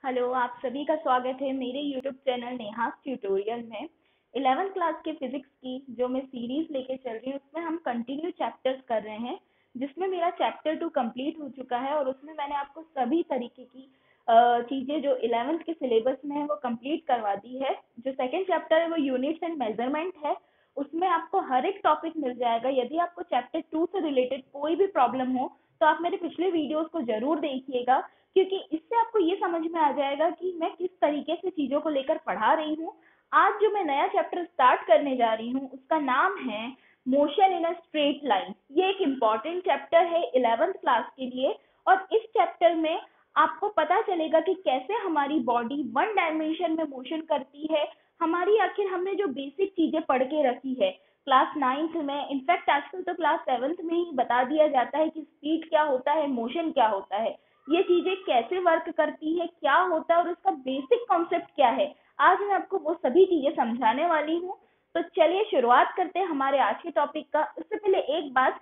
Hello, आप सभी का स्वागत है मेरे यूट्यूब चैनल नेहास ट्यूटोरियल में। 11th क्लास के फिजिक्स की जो मैं सीरीज लेके चल रही हूँ उसमें हम कंटिन्यू चैप्टर्स कर रहे हैं, जिसमें मेरा चैप्टर 2 कंप्लीट हो चुका है और उसमें मैंने आपको सभी तरीके की चीज़ें जो 11th के सिलेबस में है वो कंप्लीट करवा दी है। जो सेकंड चैप्टर है वो यूनिट्स एंड मेजरमेंट है, उसमें आपको हर एक टॉपिक मिल जाएगा। यदि आपको चैप्टर 2 से रिलेटेड कोई भी प्रॉब्लम हो तो आप मेरे पिछले वीडियोस को जरूर देखिएगा, क्योंकि इससे आपको ये समझ में आ जाएगा कि मैं किस तरीके से चीजों को लेकर पढ़ा रही हूँ। आज जो मैं नया चैप्टर स्टार्ट करने जा रही हूँ उसका नाम है motion in a straight line. ये एक इम्पॉर्टेंट चैप्टर है 11th क्लास के लिए, और इस चैप्टर में आपको पता चलेगा कि कैसे हमारी बॉडी वन डायमेंशन में मोशन करती है। हमारी आखिर हमने जो बेसिक चीजें पढ़ के रखी है क्लास 9th में, इनफैक्ट आजकल तो क्लास 7th में ही बता दिया जाता है कि स्पीड क्या होता है, मोशन क्या होता है, ये चीजें कैसे वर्क करती है, क्या होता है और उसका बेसिक कॉन्सेप्ट क्या है। आज मैं आपको वो सभी चीजें समझाने वाली हूँ। तो चलिए शुरुआत करते हैं हमारे आज के टॉपिक का। उससे पहले एक बात,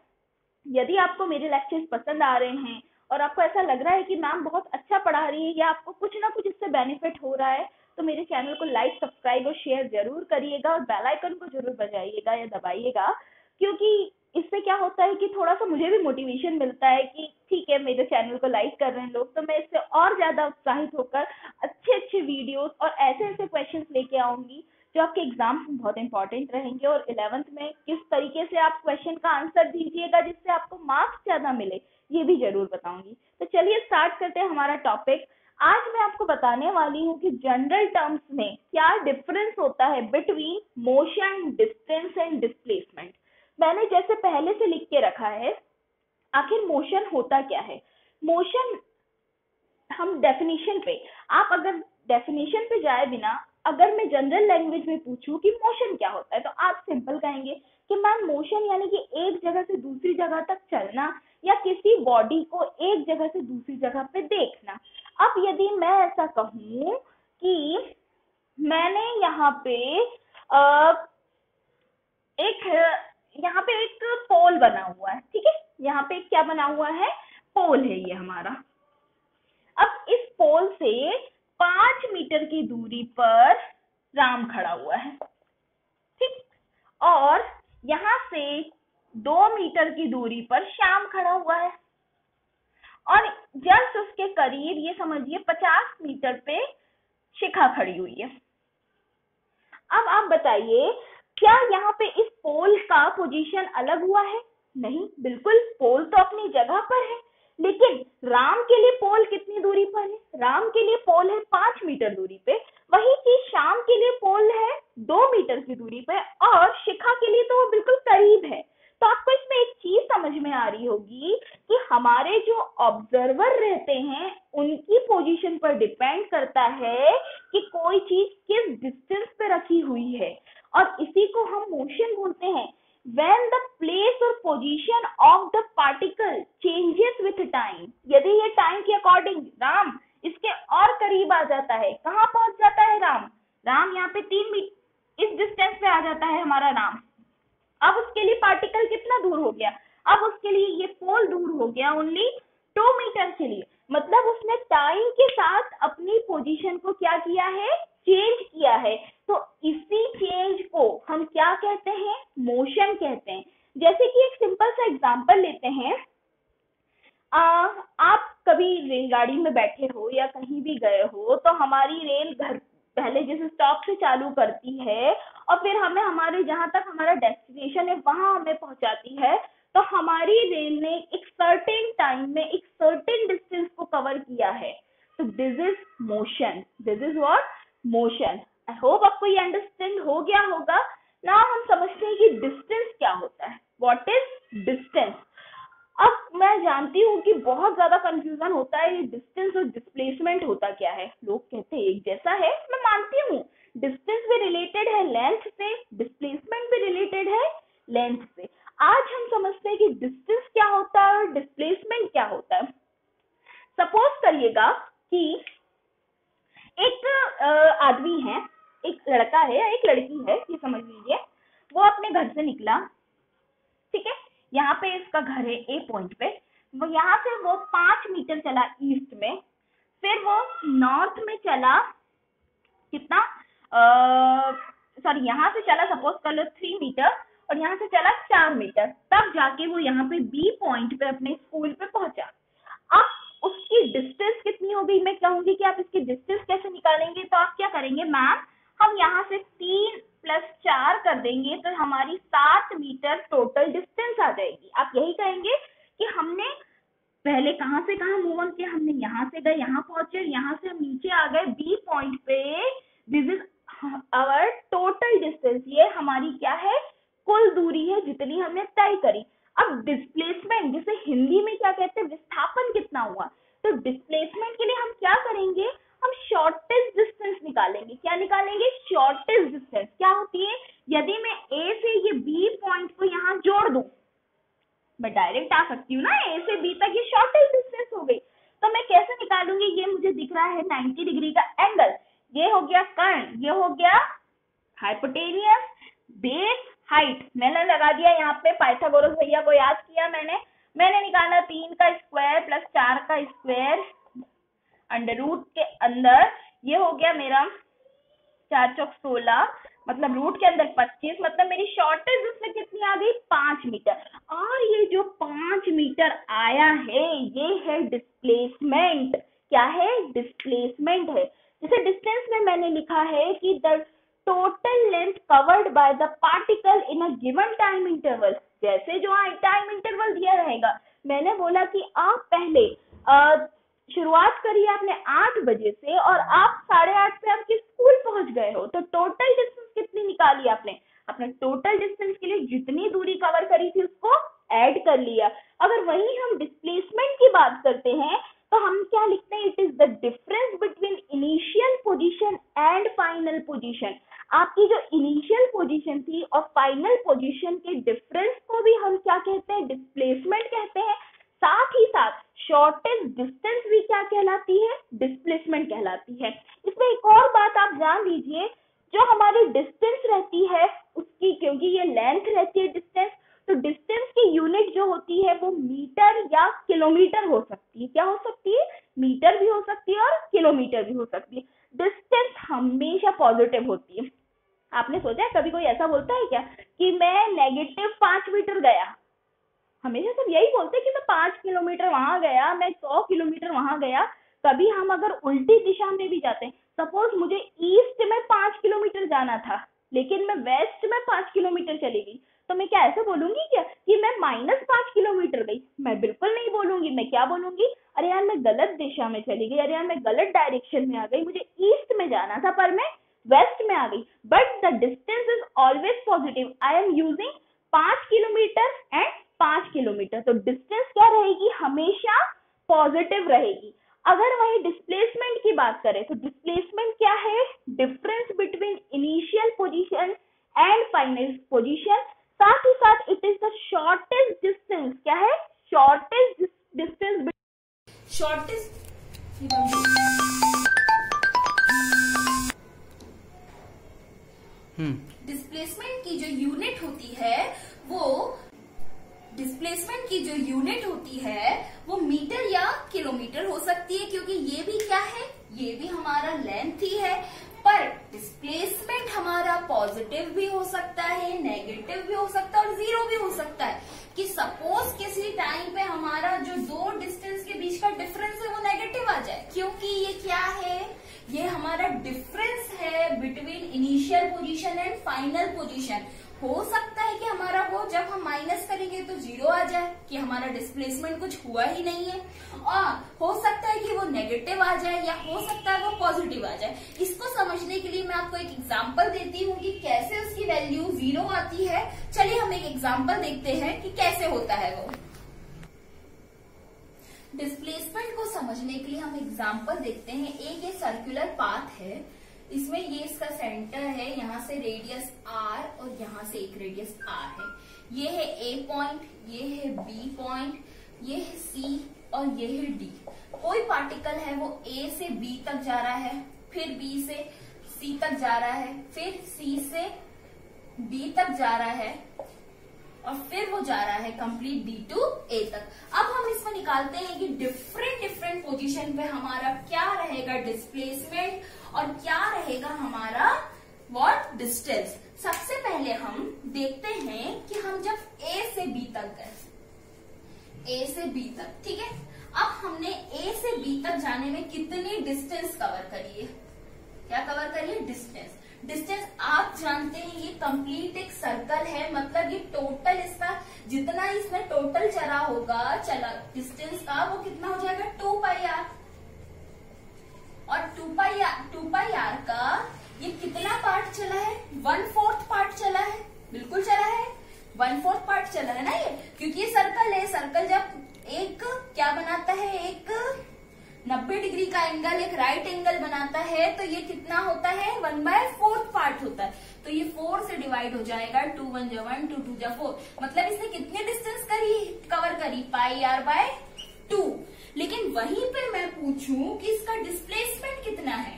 यदि आपको मेरे लेक्चर्स पसंद आ रहे हैं और आपको ऐसा लग रहा है कि मैम बहुत अच्छा पढ़ा रही है या आपको कुछ ना कुछ इससे बेनिफिट हो रहा है, तो मेरे चैनल को लाइक, सब्सक्राइब और शेयर जरूर करिएगा और बेल आइकन को जरूर बजाइएगा या दबाइएगा, क्योंकि इससे क्या होता है कि थोड़ा सा मुझे भी मोटिवेशन मिलता है कि ठीक है, मेरे चैनल को लाइक कर रहे हैं लोग, तो मैं इससे और ज्यादा उत्साहित होकर अच्छे अच्छे वीडियोस और ऐसे ऐसे क्वेश्चंस लेके आऊंगी जो आपके एग्जाम्स में बहुत इंपॉर्टेंट रहेंगे। और 11th में किस तरीके से आप क्वेश्चन का आंसर दीजिएगा जिससे आपको मार्क्स ज्यादा मिले, ये भी जरूर बताऊंगी। तो चलिए स्टार्ट करते हैं हमारा टॉपिक। आज मैं आपको बताने वाली हूँ कि जनरल टर्म्स में क्या डिफरेंस होता है between motion, distance and displacement. मैंने जैसे पहले से लिख के रखा है, आखिर मोशन होता क्या है। मोशन, हम डेफिनेशन पे, आप अगर डेफिनेशन पे जाए बिना अगर मैं जनरल लैंग्वेज में पूछूं कि मोशन क्या होता है, तो आप सिंपल कहेंगे कि मैम मोशन यानी कि एक जगह से दूसरी जगह तक चलना या किसी बॉडी को एक जगह से दूसरी जगह पे देखना। अब यदि मैं ऐसा कहूं कि मैंने यहाँ पे एक यहाँ पे एक पोल बना हुआ है, ठीक है, यहाँ पे क्या बना हुआ है, पोल है ये हमारा। अब इस पोल से 5 मीटर की दूरी पर राम खड़ा हुआ है, ठीक, और यहां से 2 मीटर की दूरी पर श्याम खड़ा हुआ है, और जस्ट उसके करीब ये समझिए 50 मीटर पे शिखा खड़ी हुई है। अब आप बताइए, क्या यहाँ पे इस पोल का पोजीशन अलग हुआ है? नहीं, बिल्कुल, पोल तो अपनी जगह पर है, लेकिन राम के लिए पोल कितनी दूरी पर है? राम के लिए पोल है 5 मीटर दूरी पे, वही चीज श्याम के लिए पोल है 2 मीटर की दूरी पे, और शिखा के लिए तो वो बिल्कुल करीब है। तो आपको इसमें एक चीज समझ में आ रही होगी कि हमारे जो ऑब्जर्वर रहते हैं उनकी पोजीशन पर डिपेंड करता है कि कोई चीज किस डिस्टेंस पे रखी हुई है, और इसी को हम मोशन बोलते हैं। when the place or position of the particle changes with time, यदि ये टाइम के अकॉर्डिंग राम इसके और करीब आ जाता है, कहाँ पहुंच जाता है राम, राम यहाँ पे 3 मीटर इस डिस्टेंस पे आ जाता है हमारा राम। अब उसके लिए पार्टिकल कितना दूर हो गया, अब उसके लिए ये पोल दूर हो गया ओनली 2 मीटर के लिए, मतलब उसने टाइम के साथ अपनी पोजीशन को क्या किया है, चेंज किया है। तो इसी चेंज को हम क्या कहते हैं, मोशन कहते हैं। जैसे कि एक सिंपल सा एग्जांपल लेते हैं, आप कभी रेलगाड़ी में बैठे हो या कहीं भी गए हो तो हमारी रेल घर पहले जिस स्टॉप से चालू करती है और फिर हमें हमारे जहां तक हमारा डेस्टिनेशन है वहां हमें पहुंचाती है, तो हमारी रेल ने एक सर्टेन टाइम में एक सर्टेन डिस्टेंस को कवर किया है। तो this is motion, this is what, motion. I hope आपको ये अंडरस्टैंड हो गया होगा ना। हम समझते हैं कि डिस्टेंस क्या होता है, व्हाट इज डिस्टेंस। अब मैं जानती हूँ कि बहुत ज्यादा कंफ्यूजन होता है, ये डिस्टेंस और डिस्प्लेसमेंट होता क्या है। लोग कहते हैं एक जैसा है, मैं मानती हूँ डिस्टेंस भी रिलेटेड है लेंथ से, डिस्प्लेसमेंट भी रिलेटेड है लेंथ से। आज हम समझते हैं कि डिस्टेंस क्या होता है और डिस्प्लेसमेंट क्या होता है। सपोज करिएगा कि एक आदमी है, एक लड़का है या एक लड़की है, ये समझ लीजिए, वो अपने घर से निकला, ठीक है, यहाँ पे इसका घर है ए पॉइंट पे, वो यहाँ से वो 5 मीटर चला ईस्ट में, फिर वो नॉर्थ में चला कितना, सॉरी यहाँ से चला सपोज कर लो 3 मीटर और यहाँ से चला 4 मीटर, तब जाके वो यहाँ पे बी पॉइंट पे अपने स्कूल पे पहुंचा। अब उसकी डिस्टेंस कितनी हो गई, मैं कहूंगी कि आप इसकी डिस्टेंस कैसे निकालेंगे, तो आप क्या करेंगे मैम, हम यहाँ से 3 + 4 कर देंगे तो हमारी 7 मीटर टोटल डिस्टेंस आ जाएगी। आप यही कहेंगे कि हमने पहले कहाँ से कहाँ मूव ऑन किया, हमने यहाँ से गए, यहाँ पहुंचे, यहाँ से हम नीचे आ गए बी पॉइंट पे। This is our total distance, ये हमारी क्या है, कुल दूरी है जितनी हमने तय करी। अब डिस्प्लेसमेंट, जिसे हिंदी में क्या कहते हैं, विस्थापन कितना हुआ, तो डिस्प्लेसमेंट के लिए हम क्या करेंगे, हम शॉर्टेस्ट डिस्टेंस निकालेंगे। क्या निकालेंगे, शॉर्टेस्ट डिस्टेंस। क्या होती है, यदि मैं ए से ये बी पॉइंट को यहाँ जोड़ दूं, मैं डायरेक्ट आ सकती हूँ ना, ए से बी तक, ये शॉर्टेस्ट डिस्टेंस हो गई। तो मैं कैसे निकालूंगी, ये मुझे दिख रहा है 90 डिग्री का एंगल, ये हो गया कर्ण, ये हो गया हाइपोटेनियस, बेस, हाइट मैंने लगा दिया यहाँ पे, पाइथागोरस भैया को याद किया मैंने निकाला 3 का स्क्वायर प्लस 4 का स्क्वायर अंडर रूट के अंदर, ये हो गया मेरा 4 चौक 16, मतलब रूट के अंदर 25, मतलब मेरी शॉर्टेज डिस्टेंस कितनी आ गई, 5 मीटर। और ये जो 5 मीटर आया है ये है डिस्प्लेसमेंट। क्या है, डिस्प्लेसमेंट है। जैसे डिस्टेंस में मैंने लिखा है कि the total length covered by the particle in a given time interval. जैसे जो टाइम इंटरवल दिया रहेगा, मैंने बोला कि आप पहले शुरुआत करिए आपने 8 बजे से और आप 8:30 पे आपके स्कूल पहुंच गए हो, तो टोटल डिस्टेंस कितनी निकाली आपने, अपने टोटल डिस्टेंस के लिए जितनी दूरी कवर करी थी उसको ऐड कर लिया। अगर वही हम डिस्प्लेसमेंट की बात करते हैं तो हम क्या लिखते हैं, it is the difference between initial position and final position. आपकी जो इनिशियल पोजीशन थी और फाइनल पोजीशन के डिफरेंस को भी हम क्या कहते हैं, डिस्प्लेसमेंट कहते हैं। साथ ही साथ शॉर्टेस्ट डिस्टेंस भी क्या कहलाती है, डिस्प्लेसमेंट कहलाती है। इसमें एक और बात आप जान लीजिए, जो हमारी डिस्टेंस रहती है उसकी, क्योंकि ये लेंथ रहती है डिस्टेंस, तो डिस्टेंस की यूनिट जो होती है वो मीटर या किलोमीटर हो सकती है। क्या हो सकती है, मीटर भी हो सकती है और किलोमीटर भी हो सकती है। डिस्टेंस हमेशा पॉजिटिव होती है। आपने सोचा है कभी कोई ऐसा बोलता है क्या कि मैं -5 मीटर गया, हमेशा सब यही बोलते हैं कि मैं 5 किलोमीटर वहां गया, मैं 100 किलोमीटर वहां गया। कभी हम अगर उल्टी दिशा में भी जाते हैं, सपोज मुझे ईस्ट में 5 किलोमीटर जाना था लेकिन मैं वेस्ट में 5 किलोमीटर चली गई, तो मैं क्या ऐसे बोलूंगी क्या कि मैं -5 किलोमीटर गई, मैं बिल्कुल नहीं बोलूंगी। मैं क्या बोलूंगी, अरे यार मैं गलत दिशा में चली गई, अरे यार मैं गलत डायरेक्शन में आ गई, मुझे ईस्ट में जाना था पर मैं वेस्ट में आ गई। But the distance is always positive, I am using 5 kilometre and 5 kilometre, तो डिस्टेंस क्या रहेगी, हमेशा पॉजिटिव रहेगी। अगर वही डिस्प्लेसमेंट की बात करें तो डिस्प्लेसमेंट क्या है, difference between initial position and final position. साथ ही साथ it is the shortest distance. क्या है, शॉर्टेस्ट डिस्टेंस, शॉर्टेस्ट डिस्प्लेसमेंट की जो यूनिट होती है वो मीटर या किलोमीटर हो सकती है, क्योंकि ये भी क्या है, ये भी हमारा लेंथ ही है। पर डिस्प्लेसमेंट हमारा पॉजिटिव भी हो सकता है, नेगेटिव भी हो सकता है और 0 भी हो सकता है। कि सपोज किसी टाइम पे हमारा जो 2 डिस्टेंस के बीच का डिफरेंस है वो नेगेटिव आ जाए, क्योंकि ये क्या है, ये हमारा डिफरेंस है between initial position and final position. हो सकता है कि हमारा वो जब हम माइनस करेंगे तो 0 आ जाए, कि हमारा डिस्प्लेसमेंट कुछ हुआ ही नहीं है, और हो सकता है कि वो नेगेटिव आ जाए या हो सकता है वो पॉजिटिव आ जाए। इसको समझने के लिए मैं आपको एक एग्जांपल देती हूँ कि कैसे उसकी वैल्यू 0 आती है। चलिए हम एक एग्जांपल देखते हैं कि कैसे होता है वो। डिस्प्लेसमेंट को समझने के लिए हम एग्जांपल देखते हैं। एक ये सर्कुलर पाथ है, इसमें ये इसका सेंटर है, यहाँ से रेडियस r और यहाँ से एक रेडियस r है। ये है A पॉइंट, ये है B पॉइंट, ये है C और ये है D। कोई पार्टिकल है वो A से B तक जा रहा है, फिर B से C तक जा रहा है, फिर C से D तक जा रहा है और फिर वो जा रहा है कंप्लीट D to A तक। अब हम इसमें निकालते हैं कि डिफरेंट पोजीशन पे हमारा क्या रहेगा डिस्प्लेसमेंट और क्या रहेगा हमारा व्हाट डिस्टेंस। सबसे पहले हम देखते हैं कि हम जब ए से बी तक गए, ए से बी तक, ठीक है। अब हमने ए से बी तक जाने में कितनी डिस्टेंस कवर करी है, क्या कवर करी है, डिस्टेंस। डिस्टेंस आप जानते हैं ये कंप्लीट एक सर्कल है, मतलब ये टोटल इसका जितना इसमें टोटल चला होगा चला डिस्टेंस का वो कितना हो जाएगा 2πr। और 2πr का ये कितना पार्ट चला है, 1/4 पार्ट चला है, बिल्कुल चला है 1/4 पार्ट चला है ना ये, क्योंकि ये सर्कल है। सर्कल जब एक क्या बनाता है, एक 90 डिग्री का एंगल, एक राइट एंगल बनाता है तो ये कितना होता है 1/4 पार्ट होता है। तो ये 4 से डिवाइड हो जाएगा, 2 1 जा 1 2 2 जा 4, मतलब इसने कितनी डिस्टेंस कवर करी πr/2। लेकिन वहीं पर मैं पूछूं कि इसका डिस्प्लेसमेंट कितना है,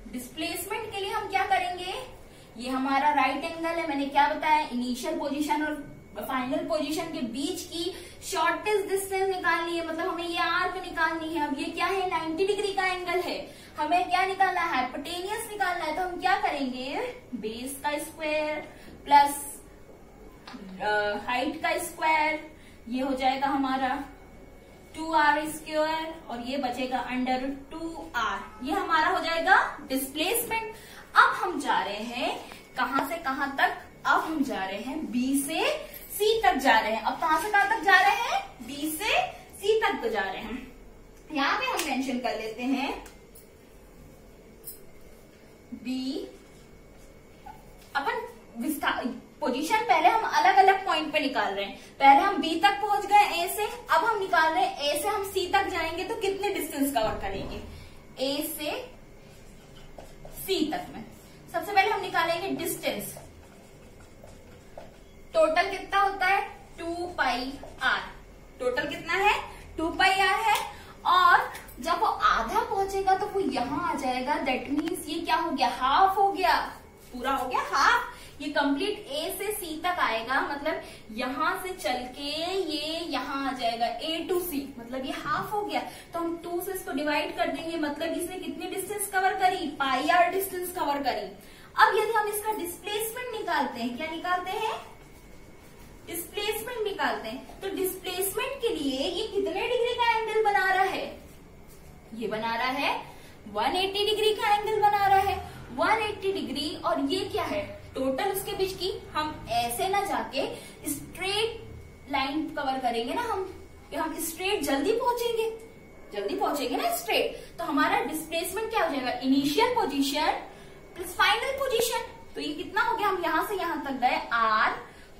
डिस्प्लेसमेंट के लिए हम क्या करेंगे, ये हमारा राइट एंगल है, मैंने क्या बताया इनिशियल पोजीशन और फाइनल पोजीशन के बीच की शॉर्टेस्ट डिस्टेंस निकालनी है, मतलब हमें ये आर्क निकालनी है। अब ये क्या है 90 डिग्री का एंगल है, हमें क्या निकालना है, हाइपोटेनियस निकालना है। तो हम क्या करेंगे, बेस का स्क्वायर प्लस हाइट का स्क्वायर, ये हो जाएगा हमारा 2r² और ये बचेगा √2r, ये हमारा हो जाएगा डिस्प्लेसमेंट। अब हम जा रहे हैं कहां से कहां तक, अब हम जा रहे हैं B से C तक जा रहे हैं। अब कहां से कहां तक जा रहे हैं, B से C तक तो जा रहे हैं। यहां पे हम मेंशन कर लेते हैं B, अपन पोजीशन पहले हम अलग अलग पॉइंट पे निकाल रहे हैं। पहले हम B तक पहुंच गए A से, अब हम निकाल रहे हैं A से हम C तक जाएंगे तो कितने डिस्टेंस कवर करेंगे A से C तक में। सबसे पहले हम निकालेंगे डिस्टेंस, टोटल कितना होता है 2πr, टोटल कितना है 2πr है। और जब वो आधा पहुंचेगा तो वो यहां आ जाएगा, दैट मीन्स ये क्या हो गया, हाफ हो गया, पूरा हो गया हाफ। ये कंप्लीट A से C तक आएगा, मतलब यहां से चल के ये यहां आ जाएगा A to C, मतलब ये हाफ हो गया। तो हम 2 से इसको डिवाइड कर देंगे, मतलब इसने कितनी डिस्टेंस कवर करी, πr डिस्टेंस कवर करी। अब यदि हम इसका डिस्प्लेसमेंट निकालते हैं, क्या निकालते हैं, डिस्प्लेसमेंट निकालते हैं, तो डिस्प्लेसमेंट के लिए ये कितने डिग्री का एंगल बना रहा है, ये बना रहा है 180 डिग्री का एंगल बना रहा है, 180 डिग्री। और ये क्या है, टोटल उसके बीच की, हम ऐसे ना जाके स्ट्रेट लाइन कवर करेंगे ना, हम स्ट्रेट जल्दी पहुंचेंगे ना स्ट्रेट। तो हमारा डिस्प्लेसमेंट क्या हो जाएगा, initial position plus final position. तो ये कितना हो गया, हम यहां से यहां तक गए r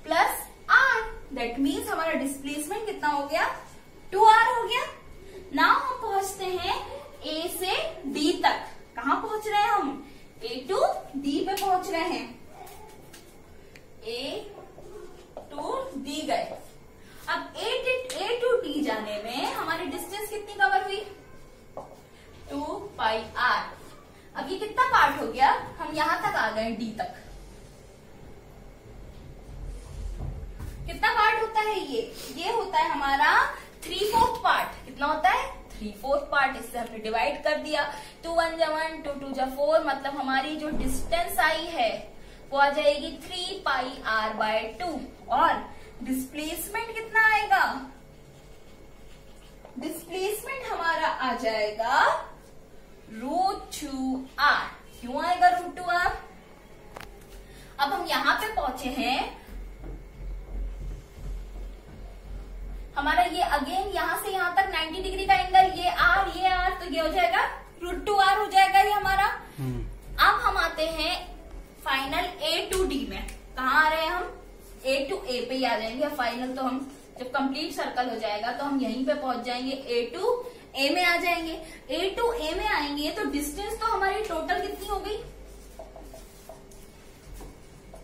plus r, that means हमारा डिस्प्लेसमेंट कितना हो गया 2r हो गया। नाउ हम पहुंचते हैं A से D तक, कहां पहुंच रहे हैं हम, A to D पे पहुंच रहे हैं, A to D गए। अब A to D जाने में हमारी डिस्टेंस कितनी कवर हुई 2πr। अब ये कितना पार्ट हो गया, हम यहां तक आ गए D तक, कितना पार्ट होता है ये होता है हमारा 3/4 पार्ट। कितना होता है 3/4 पार्ट। इससे हमने डिवाइड कर दिया, 2 1 जा 1 2 2 जा 4, मतलब हमारी जो डिस्टेंस आई है वो आ जाएगी 3πr/2। और डिस्प्लेसमेंट कितना आएगा, डिस्प्लेसमेंट हमारा आ जाएगा √2r। क्यों आएगा √2r, अब हम यहां पे पहुंचे हैं, हमारा ये अगेन यहां से यहां तक 90 डिग्री का एंगल, ये r, तो ये हो जाएगा √2r हो जाएगा ये हमारा। अब हम आते हैं फाइनल A to D में, कहाँ आ रहे हैं हम, A to A पे ही आ जाएंगे। फाइनल तो हम जब कंप्लीट सर्कल हो जाएगा तो हम यहीं पे पहुंच जाएंगे, A to A में आ जाएंगे। A to A में आएंगे तो डिस्टेंस तो हमारी टोटल कितनी हो गई,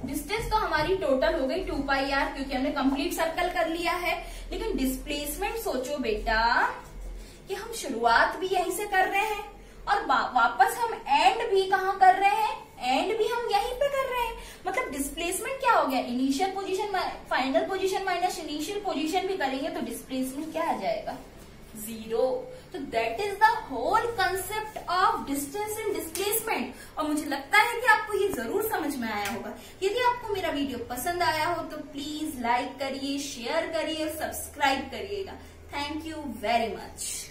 डिस्टेंस तो हमारी टोटल हो गई 2πr, क्योंकि हमने कंप्लीट सर्कल कर लिया है। लेकिन डिस्प्लेसमेंट सोचो बेटा कि हम शुरुआत भी यहीं से कर रहे हैं और वापस हम एंड भी कहाँ कर रहे हैं, एंड भी हम यहीं पे कर रहे हैं। मतलब डिस्प्लेसमेंट क्या हो गया, initial position final position minus initial position भी करेंगे तो डिस्प्लेसमेंट क्या आ जाएगा, 0। तो that is the whole concept of distance and displacement. और मुझे लगता है कि आपको ये जरूर समझ में आया होगा। यदि आपको मेरा वीडियो पसंद आया हो तो प्लीज लाइक करिए, शेयर करिए और सब्सक्राइब करिएगा। Thank you very much.